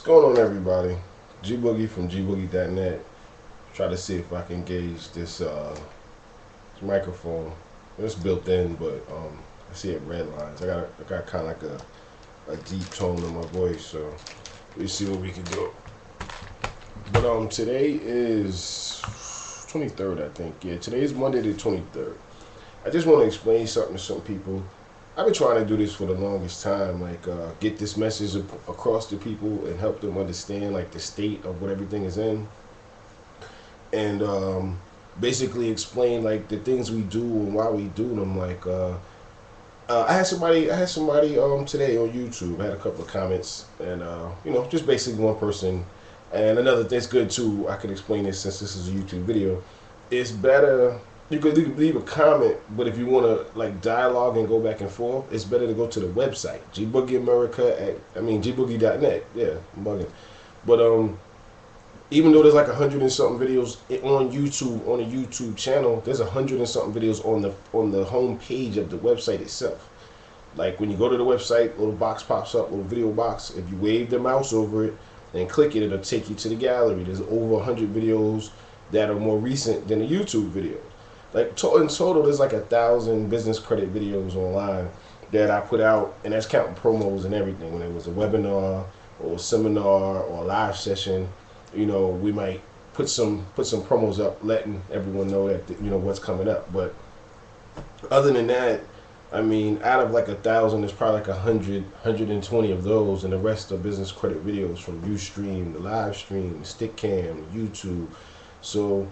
What's going on, everybody? Gboogie from gboogie.net. Try to see if I can gauge this microphone. It's built in, but I see it red lines. I got kind of like a deep tone in my voice, so we see what we can do. But today is 23rd, I think. Yeah, today is Monday the 23rd. I just want to explain something to some people. I've been trying to do this for the longest time, like get this message across to people and help them understand like the state of what everything is in, and basically explain like the things we do and why we do them. Like I had somebody today on YouTube. I had a couple of comments, and just basically one person. And another thing's good too. I can explain this since this is a YouTube video. It's better. You could leave a comment, but if you want to like dialogue and go back and forth, it's better to go to the website, Gboogie.net. Yeah, I'm bugging. But even though there's like 100 and something videos on YouTube, on a YouTube channel, there's 100 and something videos on the home page of the website itself. Like when you go to the website, little box pops up, little video box. If you wave the mouse over it and click it, it'll take you to the gallery. There's over 100 videos that are more recent than the YouTube video. Like in total, there's like 1,000 business credit videos online that I put out, and that's counting promos and everything. When it was a webinar or a seminar or a live session, we might put some promos up, letting everyone know that what's coming up. But other than that, I mean, out of like 1,000, there's probably like 100, 120 of those, and the rest are business credit videos from Ustream, the live stream, the Stickcam, YouTube. So.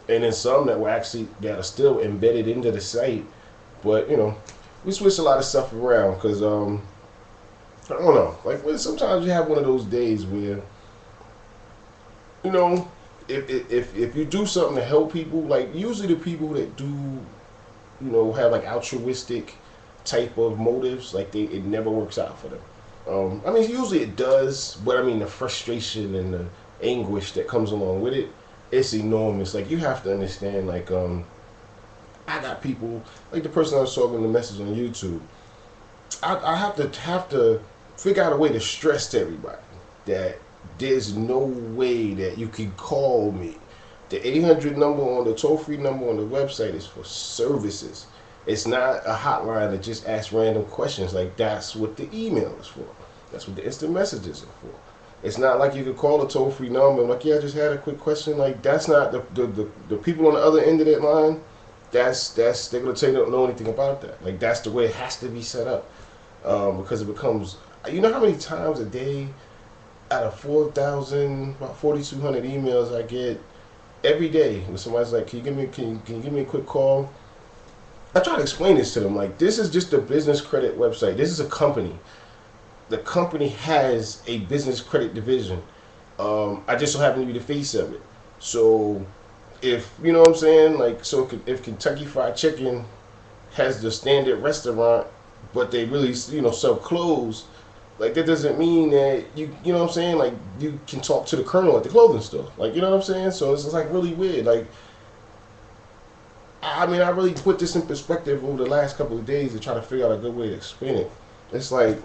And then some that are still embedded into the site, but we switch a lot of stuff around because I don't know. Like sometimes you have one of those days where if you do something to help people, like usually the people that do have like altruistic type of motives, like it never works out for them. I mean, usually it does, but I mean the frustration and the anguish that comes along with it. It's enormous. Like you have to understand. Like I got people like the person I was talking the message on YouTube. I have to figure out a way to stress to everybody that there's no way that you can call me. The 800 number on the toll-free number on the website is for services. It's not a hotline that just asks random questions. Like that's what the email is for. That's what the instant messages are for. It's not like you could call a toll-free number and like, yeah, I just had a quick question. Like that's not the people on the other end of that line. They're gonna tell you they don't know anything about that. Like that's the way it has to be set up, because it becomes. You know how many times a day, out of 4,000, about 4,200 emails I get every day when somebody's like, can you give me a quick call? I try to explain this to them. Like this is just a business credit website. This is a company. The company has a business credit division. I just so happen to be the face of it. So if you know what I'm saying, like if Kentucky Fried Chicken has the standard restaurant, but they really sell clothes, like that doesn't mean that you know what I'm saying, like you can talk to the colonel at the clothing store. Like you know what I'm saying. So it's just like really weird. Like I mean, I really put this in perspective over the last couple of days to try to figure out a good way to explain it. It's like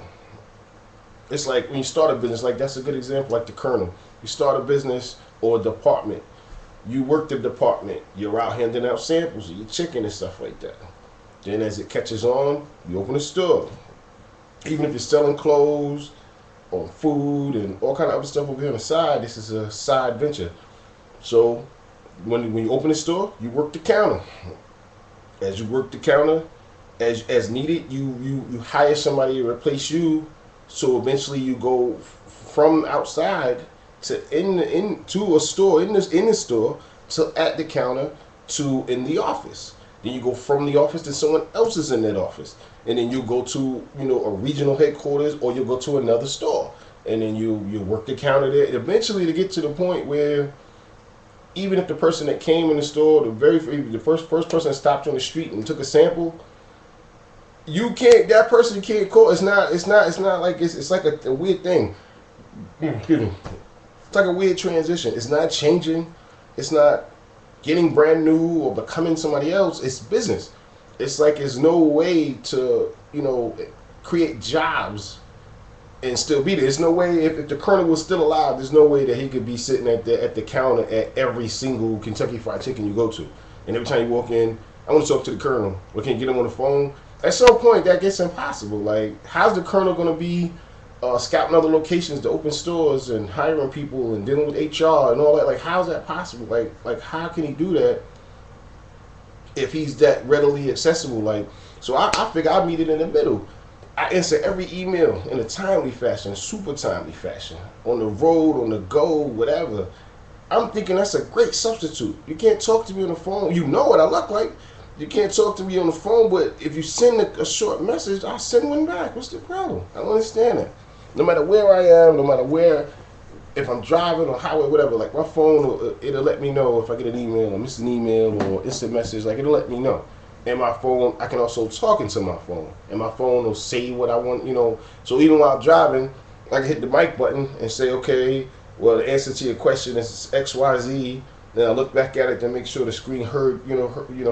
when you start a business, like that's a good example, like the colonel. You start a business or a department. You work the department. You're out handing out samples of your chicken and stuff like that. Then as it catches on, you open a store. Even if you're selling clothes or food and all kind of other stuff over here on the side, this is a side venture. So when you open a store, you work the counter. As you work the counter, as needed, you hire somebody to replace you. So eventually you go from outside to into a store in the store to at the counter to in the office. Then you go from the office to someone else's in that office, and then you go to a regional headquarters, or you go to another store, and then you work the counter there. And eventually to get to the point where even if the person that came in the store, the first person that stopped on the street and took a sample. That person can't call. It's not like it's like a weird thing. Excuse me. It's like a weird transition. It's not changing. It's not getting brand new or becoming somebody else. It's business. It's like there's no way to create jobs and still be there. There's no way if the Colonel was still alive. There's no way that he could be sitting at the counter at every single Kentucky Fried Chicken you go to, and every time you walk in, I want to talk to the Colonel. We can't get him on the phone. At some point, that gets impossible. Like, how's the Colonel going to be scouting other locations to open stores and hiring people and dealing with HR and all that? Like, how's that possible? Like how can he do that if he's that readily accessible? Like, so I figure I'll meet it in the middle. I answer every email in a timely fashion, super timely fashion, on the road, on the go, whatever. I'm thinking that's a great substitute. You can't talk to me on the phone. You know what I look like. You can't talk to me on the phone, but if you send a short message, I'll send one back. What's the problem? I don't understand that. No matter where I am, no matter where, if I'm driving on the highway, whatever, like my phone, it'll let me know if I get an email, or miss an email, or instant message, like it'll let me know. And my phone, I can also talk into my phone, and my phone will say what I want, you know. So even while driving, I can hit the mic button and say, okay, well, the answer to your question is X, Y, Z. Then I look back at it to make sure the screen heard,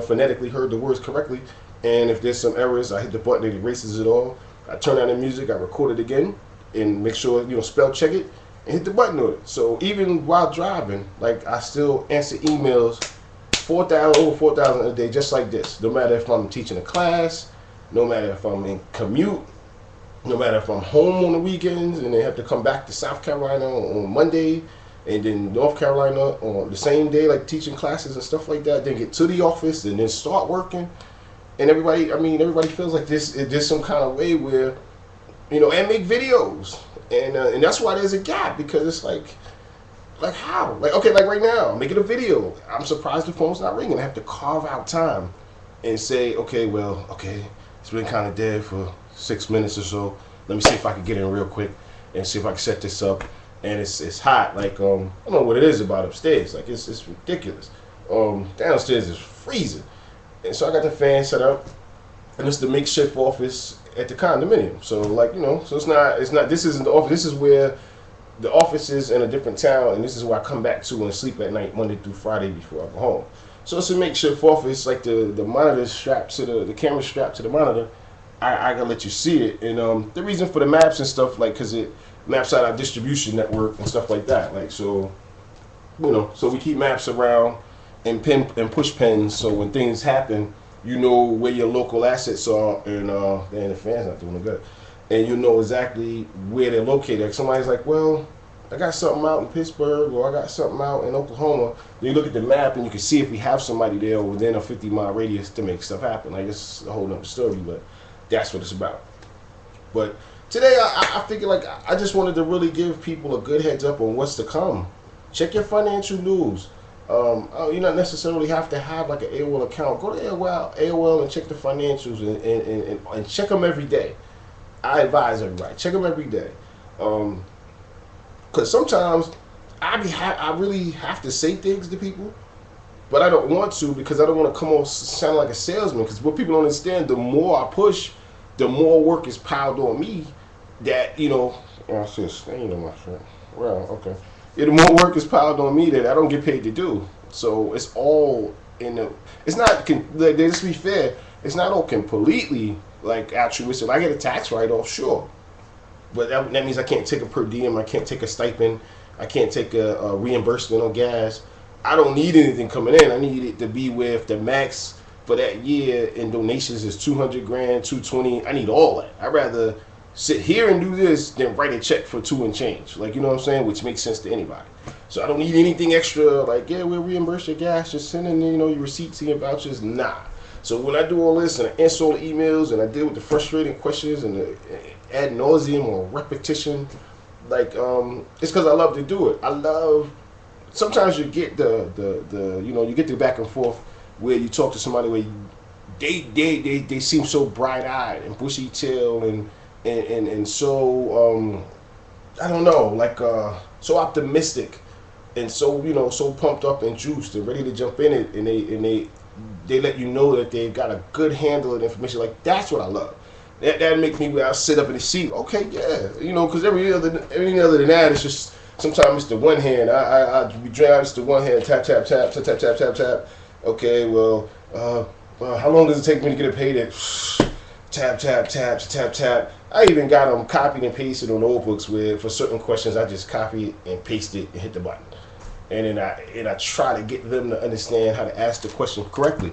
phonetically heard the words correctly. And if there's some errors, I hit the button that erases it all. I turn on the music, I record it again, and make sure, spell check it, and hit the button on it. So even while driving, like, I still answer emails, over 4,000 a day, just like this. No matter if I'm teaching a class, no matter if I'm in commute, no matter if I'm home on the weekends and they have to come back to South Carolina on Monday, and then North Carolina on the same day, like teaching classes and stuff like that, then get to the office and then start working. And everybody feels like there's some kind of way where, and make videos. And that's why there's a gap, because it's like how? Like, okay, like right now, I'm making a video. I'm surprised the phone's not ringing. I have to carve out time and say, okay, it's been kind of dead for 6 minutes or so. Let me see if I can get in real quick and see if I can set this up. And it's hot. Like, I don't know what it is about upstairs. Like, it's ridiculous. Downstairs is freezing. And so I got the fan set up, and it's the makeshift office at the condominium. So, like, so it's not, this isn't the office. This is where the office is in a different town, and this is where I come back to and sleep at night, Monday through Friday before I go home. So it's a makeshift office, like the monitor strapped to the camera strapped to the monitor. I gotta let you see it. And the reason for the maps and stuff, like, because it maps out our distribution network and stuff like that. Like, so, so we keep maps around and push pins, so when things happen, you know where your local assets are, and the fan's not doing good, and you know exactly where they're located. Like, somebody's like, well, I got something out in Pittsburgh, or I got something out in Oklahoma. Then you look at the map and you can see if we have somebody there within a 50-mile radius to make stuff happen. Like, it's a whole nother story, but that's what it's about. But today, I figured, like, I just wanted to really give people a good heads up on what's to come. Check your financial news. You don't necessarily have to have like an AOL account. Go to AOL and check the financials and check them every day. I advise everybody, check them every day. Because sometimes I really have to say things to people, but I don't want to, because I don't want to come off sounding like a salesman. Because what people don't understand, the more I push, the more work is piled on me. That, I see a stain on my shirt. Well, okay. Yeah, the more work is piled on me that I don't get paid to do. So it's all it's not, let's be fair, it's not all completely like altruistic. I get a tax write-off, sure. But that means I can't take a per diem, I can't take a stipend, I can't take a reimbursement on gas. I don't need anything coming in. I need it to be where if the max for that year in donations is $200,000, $220,000, I need all that. I'd rather sit here and do this than write a check for $2 and change. Like, you know what I'm saying? Which makes sense to anybody. So I don't need anything extra, like, yeah, we'll reimburse your gas, just send in, your receipts and your vouchers. Nah. So when I do all this and I answer all the emails and I deal with the frustrating questions and the ad nauseum or repetition, like, it's because I love to do it. Sometimes you get you get the back and forth where you talk to somebody where they seem so bright-eyed and bushy-tailed and so I don't know, like so optimistic and so so pumped up and juiced and ready to jump in it, and they let you know that they've got a good handle of information. Like, that's what I love. That makes me, where I sit up in the seat. Okay, yeah, because everything other than that, it's just sometimes it's the one hand. I drive, it's the one hand, tap tap tap tap tap tap tap tap. Okay, well, how long does it take me to get it paid? It tap, tap, tap, tap, tap. I even got them copied and pasted on notebooks where for certain questions I just copy and paste it and hit the button. And then I try to get them to understand how to ask the question correctly.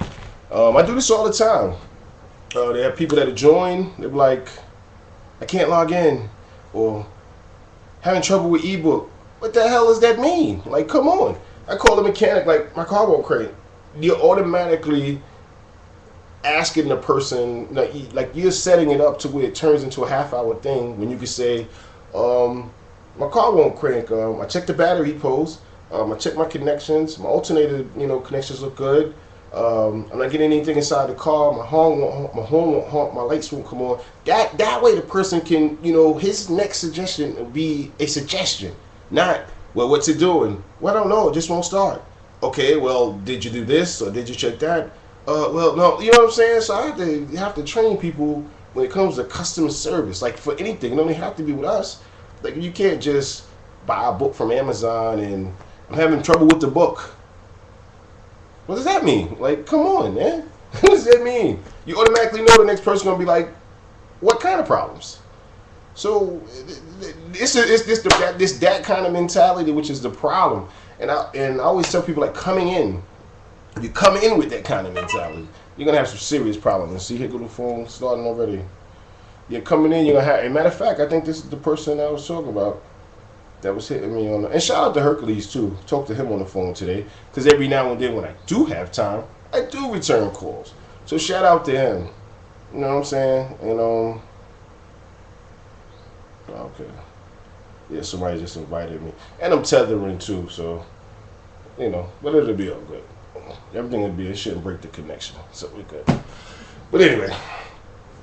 I do this all the time. They have people that join, they're like, I can't log in, or having trouble with ebook. What the hell does that mean? Like, come on. I call the mechanic, like, my car won't crank. You're automatically asking the person, like you're setting it up to where it turns into a half-hour thing when you can say, my car won't crank. I checked the battery pose. I checked my connections. My alternator, connections look good. I'm not getting anything inside the car. My horn won't honk. My lights won't come on. That way the person can, his next suggestion will be a suggestion, not, well, what's it doing? Well, I don't know. It just won't start. Okay, well, did you do this or did you check that? Well, no, you know what I'm saying? So I have to train people when it comes to customer service. Like for anything, it don't even have to be with us. Like you can't just buy a book from Amazon and I'm having trouble with the book. What does that mean? Like, come on, man. What does that mean? You automatically know the next person's gonna be like, what kind of problems? So it's that kind of mentality which is the problem. And I always tell people, like, coming in, you come in with that kind of mentality, you're gonna have some serious problems. See, here go the phone starting already. You're coming in, you're gonna have. As a matter of fact, I think this is the person I was talking about that was hitting me on the, and shout out to Hercules too. Talked to him on the phone today, because every now and then when I do have time, I do return calls. So shout out to him. You know what I'm saying? And okay, yeah, somebody just invited me, and I'm tethering too, so but it'll be all good. Everything will be. It shouldn't break the connection, so we're good. But anyway,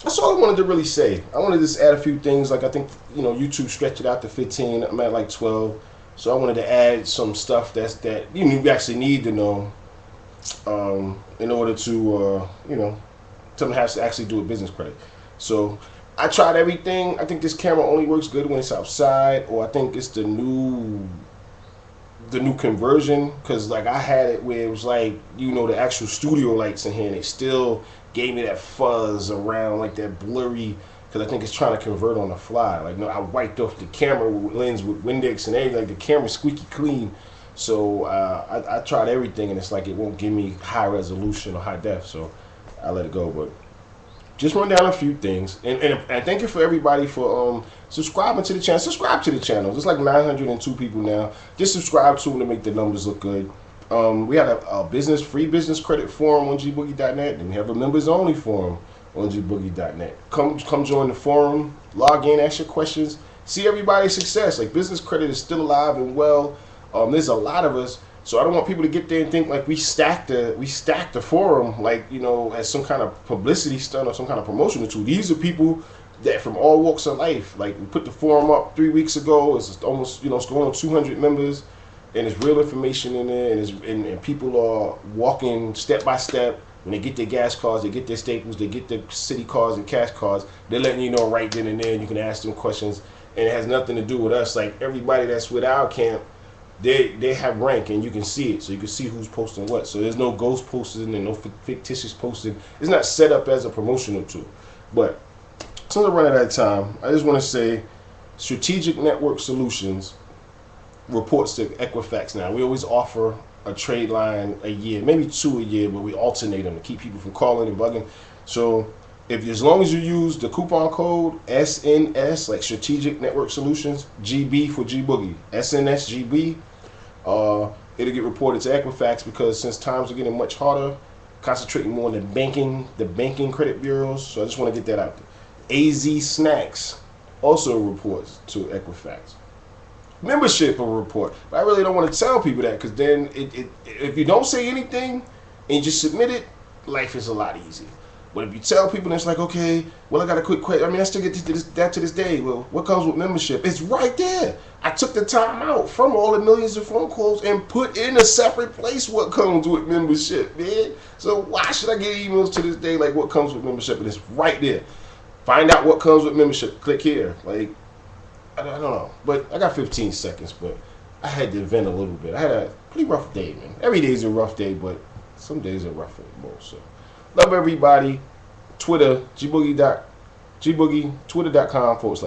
that's all I wanted to really say. I wanted to just add a few things. Like I think YouTube stretched it out to 15. I'm at like 12, so I wanted to add some stuff that you actually need to know in order to something has to actually do with business credit. So I tried everything. I think this camera only works good when it's outside, or I think it's the new conversion, because like I had it where it was like the actual studio lights in here, and it still gave me that fuzz around, like that blurry, because I think it's trying to convert on the fly. Like I wiped off the camera lens with Windex and everything. Like the camera's squeaky clean. So I tried everything, and it's like it won't give me high resolution or high def. So I let it go. But just run down a few things, and thank you for everybody for subscribing to the channel. Subscribe to the channel. There's like 902 people now. Just subscribe to them to make the numbers look good. We had a free business credit forum on gboogie.net, and we have a members only forum on gboogie.net. Come join the forum, log in, ask your questions, see everybody's success. Like business credit is still alive and well. There's a lot of us. So I don't want people to get there and think like we stacked the forum, like as some kind of publicity stunt or some kind of promotional tool. These are people that from all walks of life. Like we put the forum up 3 weeks ago. It's almost it's going on 200 members, and it's real information in there, and people are walking step by step. When they get their gas cards, they get their staples, they get their city cards and cash cards. They're letting you know right then and there, and you can ask them questions, and it has nothing to do with us. Like everybody that's with our camp, they have rank, and you can see it, so you can see who's posting what. So there's no ghost posting and no fictitious posting. It's not set up as a promotional tool. But since I'm running out of time, I just want to say Strategic Network Solutions reports to Equifax now. We always offer a trade line a year, maybe 2 a year, but we alternate them to keep people from calling and bugging. So as long as you use the coupon code SNS, like Strategic Network Solutions, GB for Gboogie, SNSGB, it'll get reported to Equifax, because since times are getting much harder, concentrating more on the banking credit bureaus. So I just want to get that out there. AZ Snacks also reports to Equifax. Membership will report, but I really don't want to tell people that, because then if you don't say anything and just submit it, life is a lot easier. But if you tell people, and it's like, okay, well, I got a quick question. I mean, I still get that to this day. Well, what comes with membership? It's right there. I took the time out from all the millions of phone calls and put in a separate place what comes with membership, man. So why should I get emails to this day like what comes with membership? And it's right there. Find out what comes with membership. Click here. Like, I don't know. But I got 15 seconds, but I had to vent a little bit. I had a pretty rough day, man. Every day is a rough day, but some days are rougher than most. So love everybody. Twitter, Gboogie, twitter.com/.